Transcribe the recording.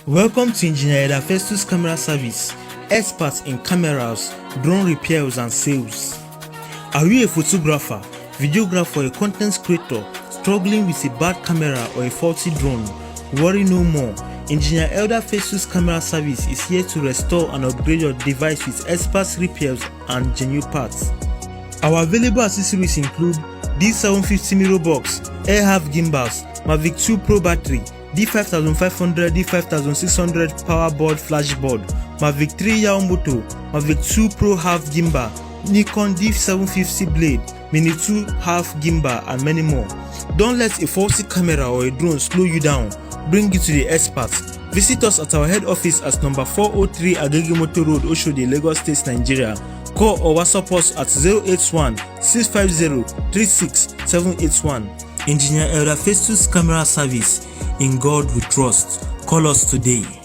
Welcome to Engineer Festus Camera Service, experts in cameras, drone repairs and sales. Are you a photographer, videographer or a content creator struggling with a bad camera or a faulty drone? Worry no more. Engineer Elder Festus Camera Service is here to restore and upgrade your device with expert repairs and genuine parts. Our available accessories include D750 mirror box, air half gimbals, Mavic 2 Pro battery, D5500, D5600 power board flash board, Mavic 3 yaw motor, Mavic 2 Pro half gimbal, Nikon D750 blade, Mini 2 half gimbal and many more. Don't let a faulty camera or a drone slow you down. Bring it to the experts. Visit us at our head office at number 403 Agege-Motor Road, Oshodi, Lagos State, Nigeria. Call or WhatsApp us at 081 650 36781. Engineer Elder Festus Camera Service. In God we trust. Call us today.